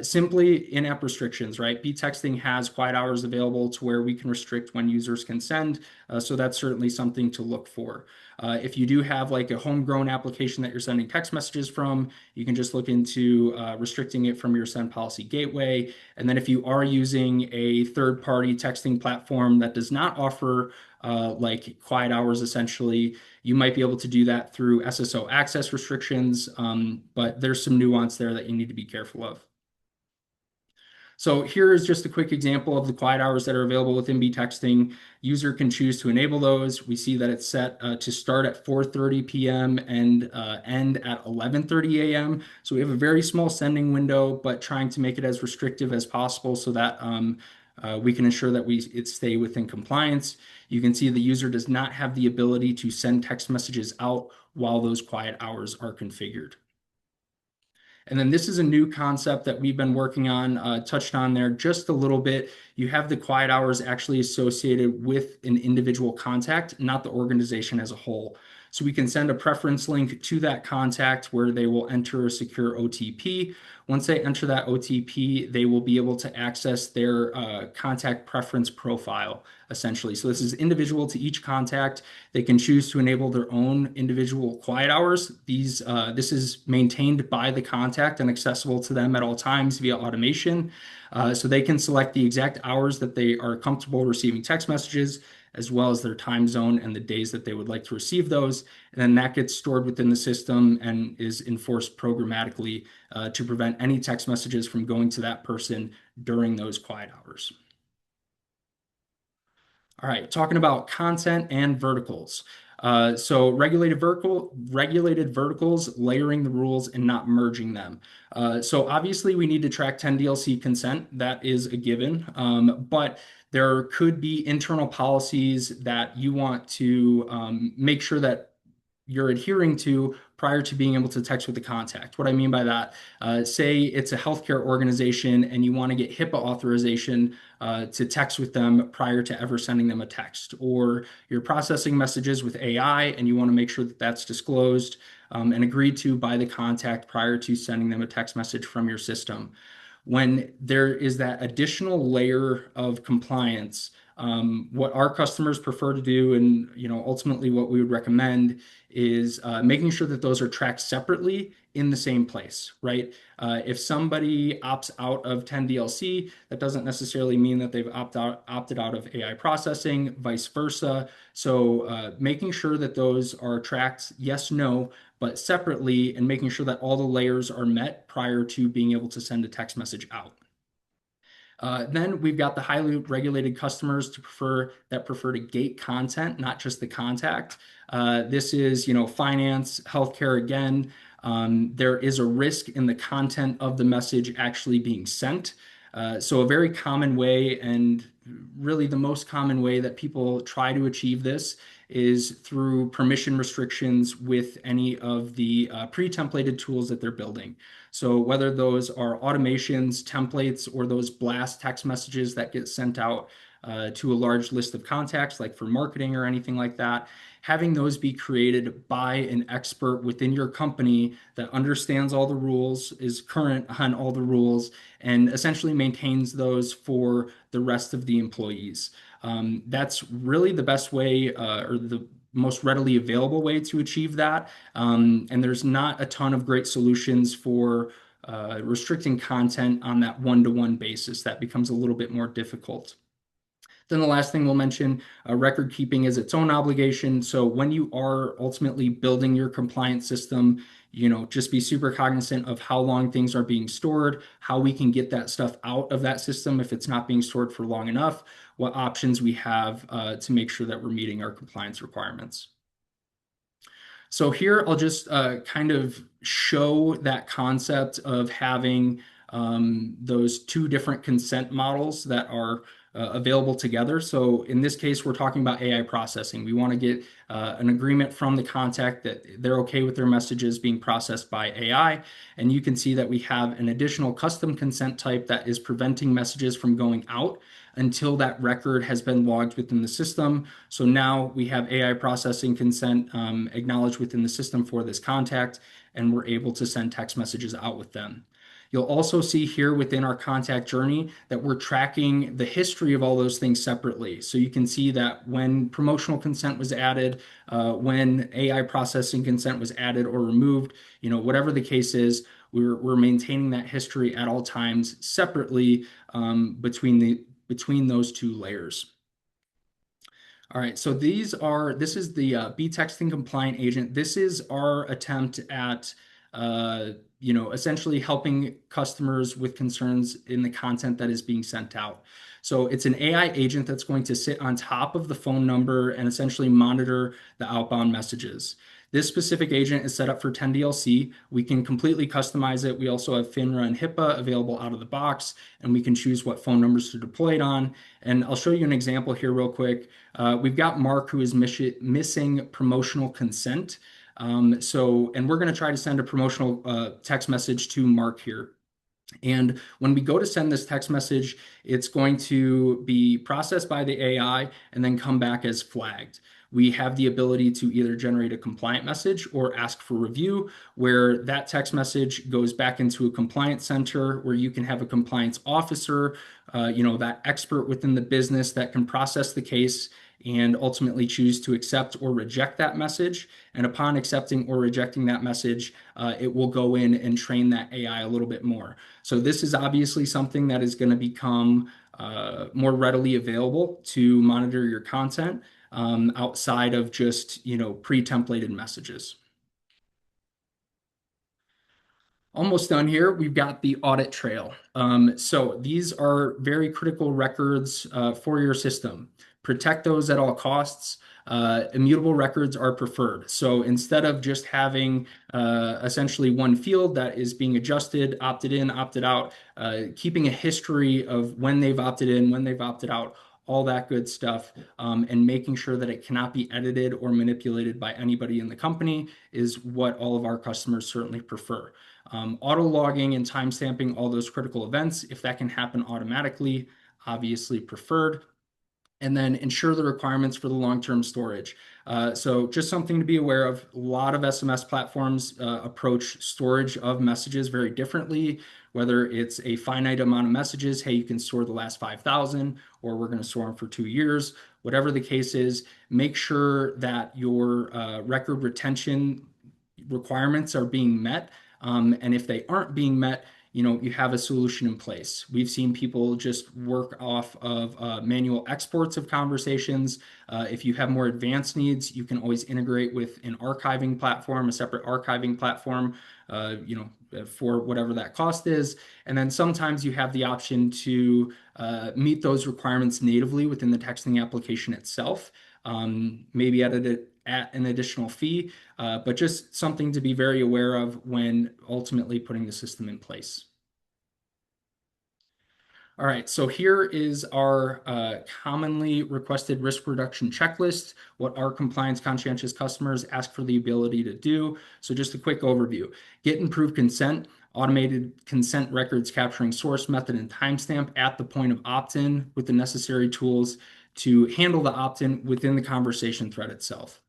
Simply in-app restrictions, right? Beetexting has quiet hours available to where we can restrict when users can send. So that's certainly something to look for. If you do have like a homegrown application that you're sending text messages from, you can just look into restricting it from your send policy gateway. And then if you are using a third-party texting platform that does not offer like quiet hours, essentially, you might be able to do that through SSO access restrictions, but there's some nuance there that you need to be careful of. So here is just a quick example of the quiet hours that are available within Beetexting. User can choose to enable those. We see that it's set to start at 4:30 p.m. and end at 11:30 a.m. So we have a very small sending window, but trying to make it as restrictive as possible so that we can ensure that it stay within compliance. You can see the user does not have the ability to send text messages out while those quiet hours are configured. And then this is a new concept that we've been working on, touched on there just a little bit. You have the quiet hours actually associated with an individual contact, not the organization as a whole. So we can send a preference link to that contact where they will enter a secure OTP. Once they enter that OTP, they will be able to access their contact preference profile, essentially. So this is individual to each contact. They can choose to enable their own individual quiet hours. This is maintained by the contact and accessible to them at all times via automation. So they can select the exact hours that they are comfortable receiving text messages, as well as their time zone and the days that they would like to receive those. And then that gets stored within the system and is enforced programmatically to prevent any text messages from going to that person during those quiet hours. All right, talking about content and verticals. So regulated verticals, layering the rules and not merging them. So obviously we need to track 10 DLC consent. That is a given, but there could be internal policies that you want to make sure that you're adhering to prior to being able to text with the contact. What I mean by that, say it's a healthcare organization and you want to get HIPAA authorization to text with them prior to ever sending them a text, or you're processing messages with AI and you want to make sure that that's disclosed. and agreed to by the contact prior to sending them a text message from your system. When there is that additional layer of compliance, what our customers prefer to do, and ultimately what we would recommend, is making sure that those are tracked separately in the same place, right? If somebody opts out of 10DLC, that doesn't necessarily mean that they've opted out of AI processing, vice versa. So making sure that those are tracked, yes, no, but separately, and making sure that all the layers are met prior to being able to send a text message out. Then we've got the highly regulated customers that prefer to gate content, not just the contact. This is, finance, healthcare again. There is a risk in the content of the message actually being sent. So a very common way, and really the most common way that people try to achieve this, is through permission restrictions with any of the pre-templated tools that they're building. So whether those are automations, templates, or those blast text messages that get sent out to a large list of contacts, like for marketing or anything like that, having those be created by an expert within your company that understands all the rules, is current on all the rules, and essentially maintains those for the rest of the employees. That's really the best way, or the most readily available way to achieve that. And there's not a ton of great solutions for restricting content on that one-to-one basis. That becomes a little bit more difficult. Then the last thing we'll mention, record keeping is its own obligation. So when you are ultimately building your compliance system, just be super cognizant of how long things are being stored, how we can get that stuff out of that system if it's not being stored for long enough, what options we have to make sure that we're meeting our compliance requirements. So here I'll just kind of show that concept of having those two different consent models that are available together. So in this case, we're talking about AI processing. We want to get an agreement from the contact that they're okay with their messages being processed by AI. And you can see that we have an additional custom consent type that is preventing messages from going out until that record has been logged within the system. So now we have AI processing consent acknowledged within the system for this contact, and we're able to send text messages out with them. You'll also see here within our contact journey that we're tracking the history of all those things separately. So you can see that when promotional consent was added, when AI processing consent was added or removed, whatever the case is, we're maintaining that history at all times separately between those two layers. All right, so this is the Beetexting compliant agent. This is our attempt at essentially helping customers with concerns in the content that is being sent out. So it's an AI agent that's going to sit on top of the phone number and essentially monitor the outbound messages. This specific agent is set up for 10DLC. We can completely customize it. We also have FINRA and HIPAA available out of the box, and we can choose what phone numbers to deploy it on. And I'll show you an example here real quick. We've got Mark, who is missing promotional consent. And we're going to try to send a promotional text message to Mark here. And when we go to send this text message, it's going to be processed by the AI and then come back as flagged. We have the ability to either generate a compliant message or ask for review, where that text message goes back into a compliance center where you can have a compliance officer, that expert within the business that can process the case and ultimately choose to accept or reject that message. And upon accepting or rejecting that message, it will go in and train that AI a little bit more. So this is obviously something that is going to become more readily available to monitor your content outside of just, pre-templated messages. Almost done here. We've got the audit trail. So these are very critical records for your system. Protect those at all costs. Immutable records are preferred. So instead of just having essentially one field that is being adjusted, opted in, opted out, keeping a history of when they've opted in, when they've opted out, all that good stuff, and making sure that it cannot be edited or manipulated by anybody in the company is what all of our customers certainly prefer. Auto logging and timestamping all those critical events, if that can happen automatically, obviously preferred. and then ensure the requirements for the long-term storage. So just something to be aware of. A lot of SMS platforms approach storage of messages very differently, whether it's a finite amount of messages, hey, you can store the last 5,000, or we're going to store them for 2 years. Whatever the case is, make sure that your record retention requirements are being met. And if they aren't being met, you have a solution in place. We've seen people just work off of manual exports of conversations. If you have more advanced needs, you can always integrate with an archiving platform, a separate archiving platform, for whatever that cost is. And then sometimes you have the option to meet those requirements natively within the texting application itself, maybe at an additional fee, but just something to be very aware of when ultimately putting the system in place. All right, so here is our commonly requested risk reduction checklist, what our compliance conscientious customers ask for the ability to do. So just a quick overview. Get improved consent, automated consent records capturing source, method, and timestamp at the point of opt-in with the necessary tools to handle the opt-in within the conversation thread itself.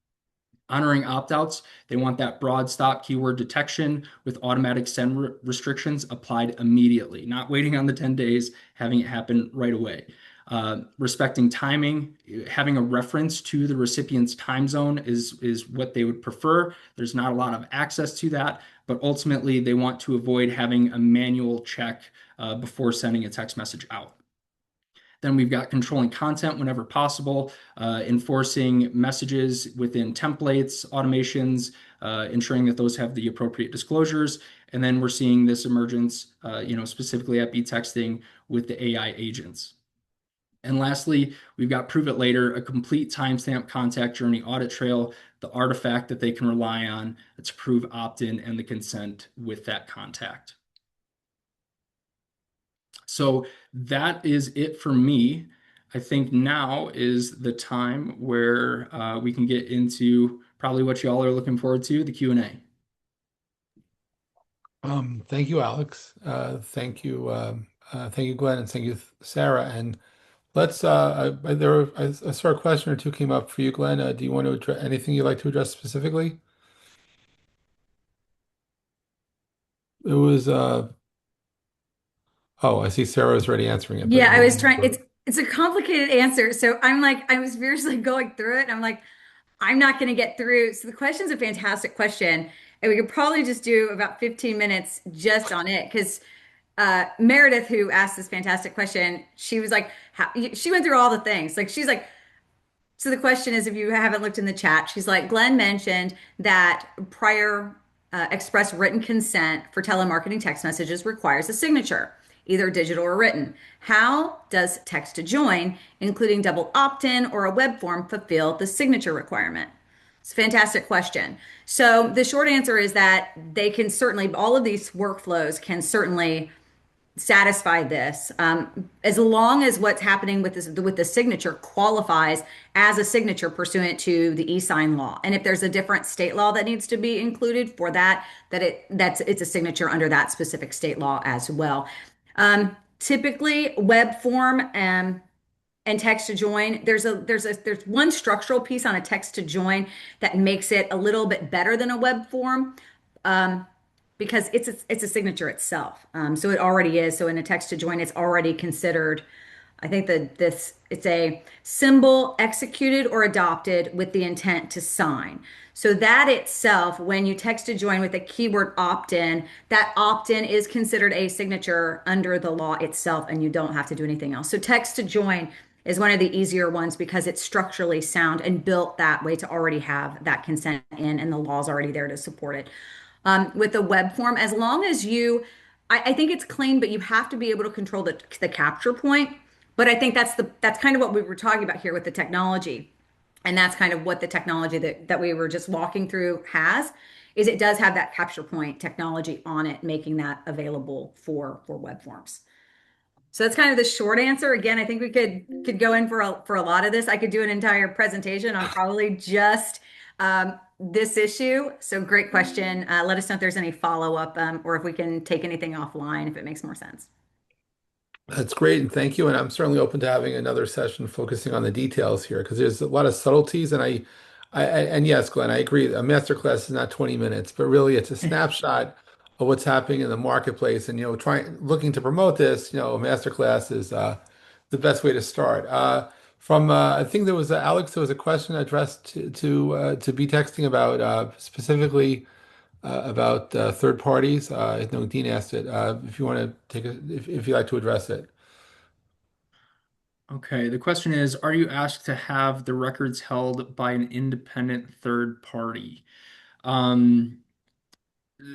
Honoring opt-outs, they want that broad stop keyword detection with automatic send restrictions applied immediately, not waiting on the 10 days, having it happen right away. Respecting timing, having a reference to the recipient's time zone is what they would prefer. There's not a lot of access to that, but ultimately they want to avoid having a manual check before sending a text message out. Then we've got controlling content whenever possible, enforcing messages within templates, automations, ensuring that those have the appropriate disclosures. And then we're seeing this emergence, specifically at Beetexting with the AI agents. And lastly, we've got Prove It Later, a complete timestamp contact journey audit trail, the artifact that they can rely on to prove opt-in and the consent with that contact. So that is it for me. I think now is the time where we can get into probably what y'all are looking forward to, the Q&A. Thank you, Alex. Thank you, Glenn, and thank you, Sarah. And let's. I saw a question or two came up for you, Glenn. Do you want to address anything you'd like to address specifically? It was. Oh, I see Sarah was already answering it, but Yeah, I was maybe. trying. It's a complicated answer. So I'm like, I was seriously going through it. And I'm like, I'm not going to get through. So the question's a fantastic question. And we could probably just do about 15 minutes just on it. Because Meredith, who asked this fantastic question, she was like, she went through all the things. Like, she's like, so the question is, if you haven't looked in the chat, she's like, Glenn mentioned that prior express written consent for telemarketing text messages requires a signature, either digital or written. How does text to join, including double opt-in or a web form, fulfill the signature requirement? It's a fantastic question. So the short answer is that they can certainly, all of these workflows can certainly satisfy this, as long as what's happening with this with the signature qualifies as a signature pursuant to the e-sign law. And if there's a different state law that needs to be included for that, it's a signature under that specific state law as well. Typically, web form and text to join, there's one structural piece on a text to join that makes it a little bit better than a web form. Because it's a signature itself. So it already is. So in a text to join, it's already considered. I think that it's a symbol executed or adopted with the intent to sign. So that itself, when you text to join with the keyword opt-in, that opt-in is considered a signature under the law itself, and you don't have to do anything else. So text to join is one of the easier ones because it's structurally sound and built that way to already have that consent in, and the law's already there to support it. With the web form, as long as I think it's clean, but you have to be able to control the capture point. But I think that's kind of what we were talking about here with the technology. And that's kind of what the technology that we were just walking through is it does have that capture point technology on it, making that available for web forms. So that's kind of the short answer. Again, I think we could go in for a lot of this. I could do an entire presentation on probably just this issue. So great question. Let us know if there's any follow-up, or if we can take anything offline if it makes more sense. That's great, and thank you. And I'm certainly open to having another session focusing on the details here because there's a lot of subtleties. And yes, Glenn, I agree. A masterclass is not 20 minutes, but really it's a snapshot of what's happening in the marketplace. And trying looking to promote this, a masterclass is the best way to start. I think there was Alex. There was a question addressed to be texting about specifically about third parties. I know Dean asked it. If you want to if you'd like to address it. Okay, the question is, are you asked to have the records held by an independent third party? Um,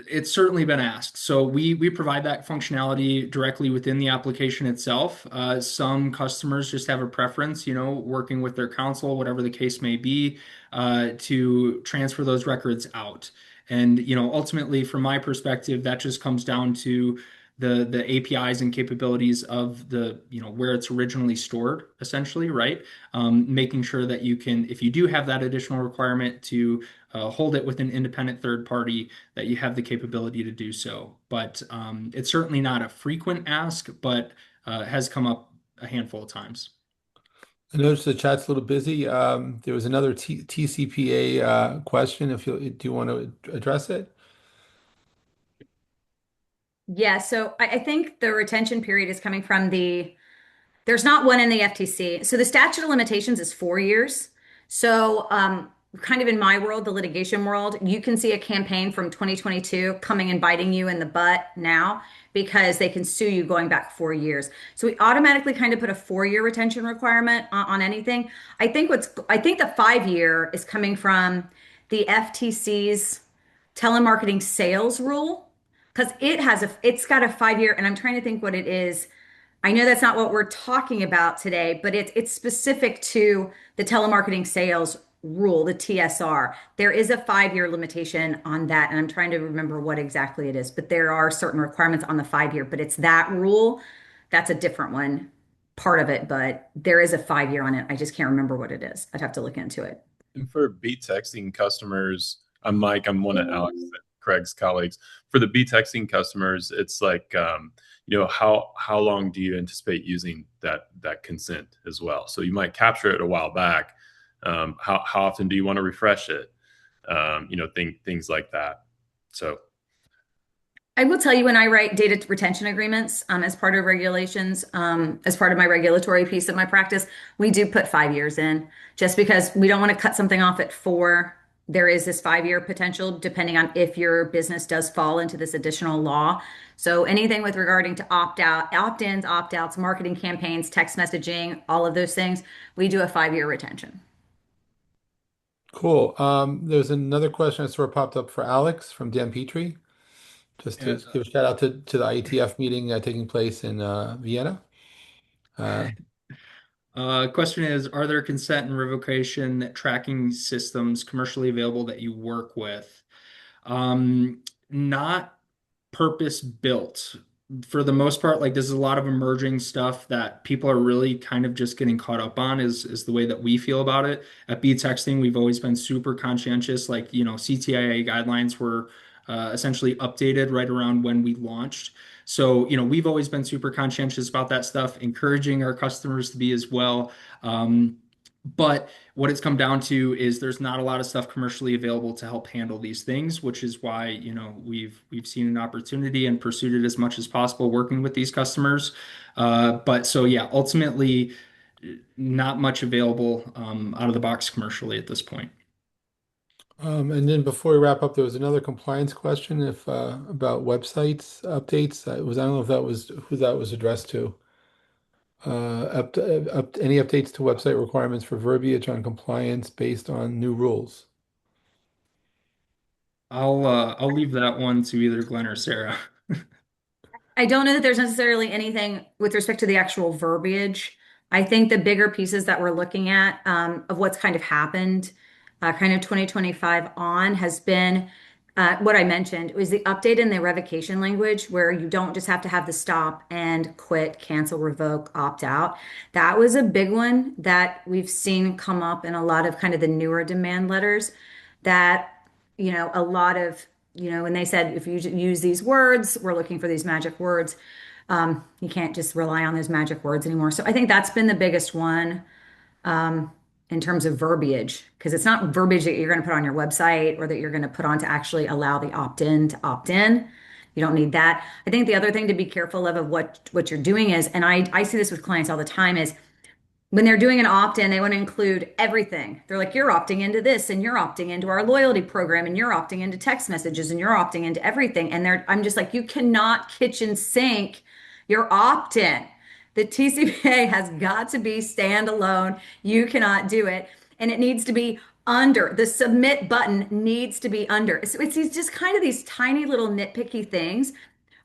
It's certainly been asked. So we provide that functionality directly within the application itself. Some customers just have a preference, working with their counsel, whatever the case may be, to transfer those records out. And ultimately, from my perspective, that just comes down to the APIs and capabilities of the where it's originally stored, essentially, right? Making sure that you can, if you do have that additional requirement to hold it with an independent third party, that you have the capability to do so. But it's certainly not a frequent ask, but has come up a handful of times. I noticed the chat's a little busy. There was another TCPA question. If you do you want to address it? Yeah, so I think the retention period is coming from there's not one in the FTC. So the statute of limitations is 4 years. So, kind of in my world, the litigation world, you can see a campaign from 2022 coming and biting you in the butt now because they can sue you going back 4 years. So we automatically kind of put a 4 year retention requirement on anything. I think the 5 year is coming from the FTC's telemarketing sales rule because it's got a 5 year, and I'm trying to think what it is. I know that's not what we're talking about today, but it's specific to the telemarketing sales rule, the TSR. There is a 5 year limitation on that, and I'm trying to remember what exactly it is, but there are certain requirements on the 5 year, but it's that rule. That's a different one, part of it, but there is a 5 year on it. I just can't remember what it is. I'd have to look into it. And for Beetexting customers, I'm Mike, I'm one of Alex and Craig's colleagues. For the Beetexting customers, it's like, how long do you anticipate using that consent as well? So you might capture it a while back. How often do you want to refresh it? Things like that. So I will tell you when I write data retention agreements as part of regulations, as part of my regulatory piece of my practice, we do put 5 years in just because we don't want to cut something off at 4. There is this 5 year potential depending on if your business does fall into this additional law. So anything with regarding to opt out, opt-ins, opt-outs, marketing campaigns, text messaging, all of those things, we do a 5 year retention. Cool. There's another question that sort of popped up for Alex from Dan Petrie. Just to Yeah. give a shout out to the IETF meeting taking place in Vienna. Uh, Question is, are there consent and revocation tracking systems commercially available that you work with? Not purpose built. For the most part, like there's a lot of emerging stuff that people are really kind of just getting caught up on is the way that we feel about it. At Beetexting, we've always been super conscientious. Like, CTIA guidelines were essentially updated right around when we launched. So, we've always been super conscientious about that stuff, encouraging our customers to be as well. But what it's come down to is there's not a lot of stuff commercially available to help handle these things, which is why, we've seen an opportunity and pursued it as much as possible working with these customers. But so yeah, ultimately not much available out of the box commercially at this point. and then before we wrap up, there was another compliance question if about websites updates. I don't know if that was who that was addressed to. Any updates to website requirements for verbiage on compliance based on new rules? I'll leave that one to either Glenn or Sarah. I don't know that there's necessarily anything with respect to the actual verbiage. I think the bigger pieces that we're looking at of what's kind of happened, kind of 2025 on, has been what I mentioned. It was the update in the revocation language where you don't just have to have the stop and quit, cancel, revoke, opt out. That was a big one that we've seen come up in a lot of kind of the newer demand letters that, a lot of when they said if you use these words, we're looking for these magic words. You can't just rely on those magic words anymore. So I think that's been the biggest one in terms of verbiage, because it's not verbiage that you're going to put on your website or that you're going to put on to actually allow the opt-in to opt in. You don't need that. I think the other thing to be careful of what you're doing is, and I see this with clients all the time, is when they're doing an opt-in, they want to include everything. They're like, you're opting into this, and you're opting into our loyalty program, and you're opting into text messages, and you're opting into everything. And I'm just like, you cannot kitchen sink your opt-in. The TCPA has got to be standalone. You cannot do it. And it needs to be under. The submit button needs to be under. So it's just kind of these tiny little nitpicky things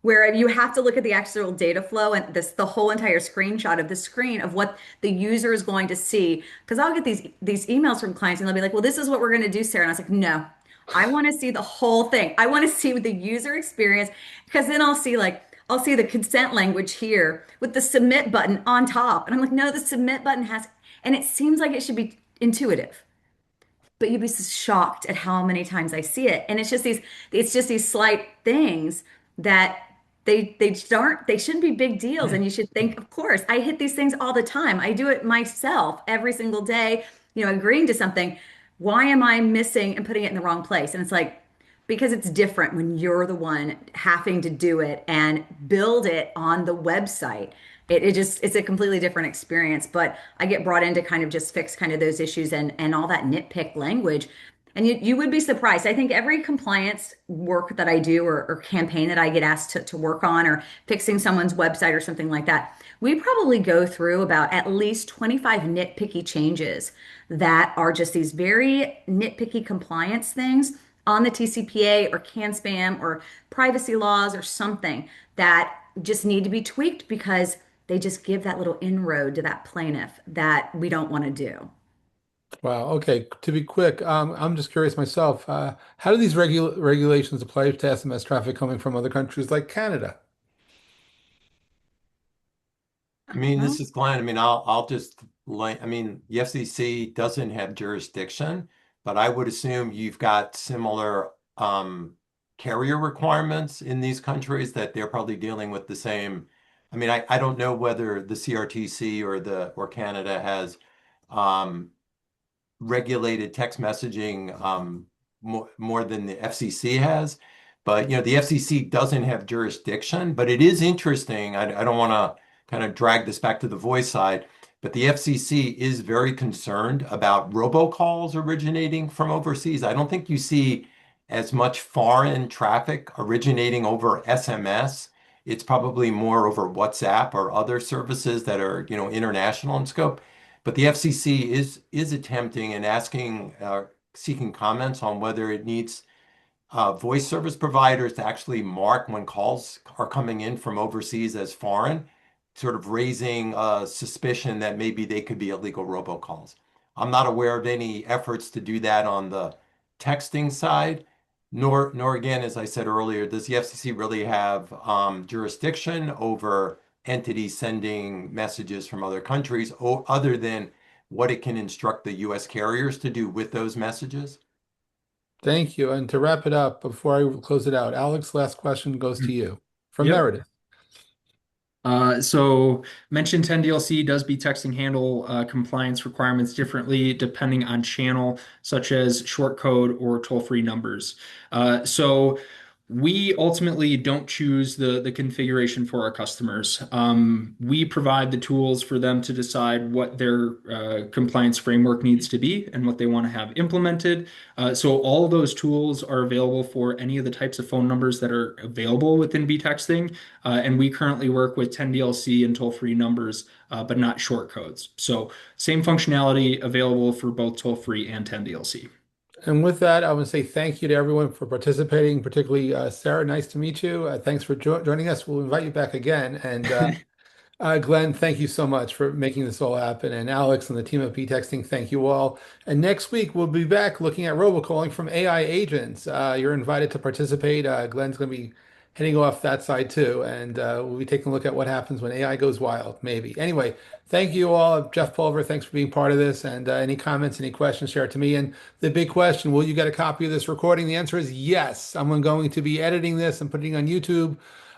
where you have to look at the actual data flow and the whole entire screenshot of the screen of what the user is going to see. Because I'll get these emails from clients and they'll be like, well, this is what we're going to do, Sarah. And I was like, no, I want to see the whole thing. I want to see the user experience, because then I'll see the consent language here with the submit button on top. And I'm like, no, the submit button and it seems like it should be intuitive, but you'd be shocked at how many times I see it. And it's just these slight things that they shouldn't be big deals. And you should think, of course, I hit these things all the time. I do it myself every single day, agreeing to something. Why am I missing and putting it in the wrong place? And it's like, because it's different when you're the one having to do it and build it on the website. It's a completely different experience. But I get brought in to kind of just fix kind of those issues and all that nitpick language. And you would be surprised. I think every compliance work that I do or campaign that I get asked to work on, or fixing someone's website or something like that, we probably go through about at least 25 nitpicky changes that are just these very nitpicky compliance things on the TCPA or CAN spam or privacy laws or something that just need to be tweaked, because they just give that little inroad to that plaintiff that we don't want to do. Wow. Okay. To be quick, I'm just curious myself. How do these regulations apply to SMS traffic coming from other countries like Canada? I mean, Well, this is Glenn. I mean, I'll just like, I mean, the FCC doesn't have jurisdiction, but I would assume you've got similar carrier requirements in these countries, that they're probably dealing with the same. I mean, I don't know whether the CRTC or Canada has um, regulated text messaging more than the FCC has. But the FCC doesn't have jurisdiction. But it is interesting. I don't want to kind of drag this back to the voice side, but the FCC is very concerned about robocalls originating from overseas. I don't think you see as much foreign traffic originating over SMS. It's probably more over WhatsApp or other services that are, international in scope. But the FCC is attempting and asking, seeking comments on whether it needs voice service providers to actually mark when calls are coming in from overseas as foreign, sort of raising suspicion that maybe they could be illegal robocalls. I'm not aware of any efforts to do that on the texting side, nor again, as I said earlier, does the FCC really have jurisdiction over entities sending messages from other countries, other than what it can instruct the U.S. carriers to do with those messages? Thank you. And to wrap it up, before I close it out, Alex, last question goes to you from Yep. Meredith. So mention 10 DLC does Beetexting handle compliance requirements differently depending on channel, such as short code or toll-free numbers. So we ultimately don't choose the configuration for our customers. We provide the tools for them to decide what their compliance framework needs to be and what they want to have implemented. So all of those tools are available for any of the types of phone numbers that are available within Beetexting. And we currently work with 10DLC and toll-free numbers, but not short codes. So same functionality available for both toll-free and 10DLC. And with that, I want to say thank you to everyone for participating, particularly Sarah. Nice to meet you. Thanks for joining us. We'll invite you back again. And Glenn, thank you so much for making this all happen. And Alex and the team at Beetexting, thank you all. And next week, we'll be back looking at robocalling from AI agents. You're invited to participate. Glenn's going to be heading off that side too. And we'll be taking a look at what happens when AI goes wild, maybe. Anyway, thank you all. Jeff Pulver, thanks for being part of this. And any comments, any questions, share it to me. And the big question, will you get a copy of this recording? The answer is yes. I'm going to be editing this and putting it on YouTube.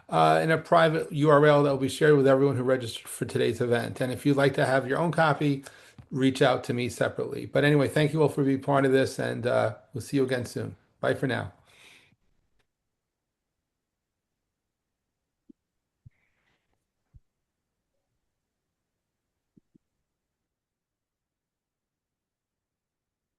in a private URL that will be shared with everyone who registered for today's event. And if you'd like to have your own copy, reach out to me separately. But anyway, thank you all for being part of this, and we'll see you again soon. Bye for now.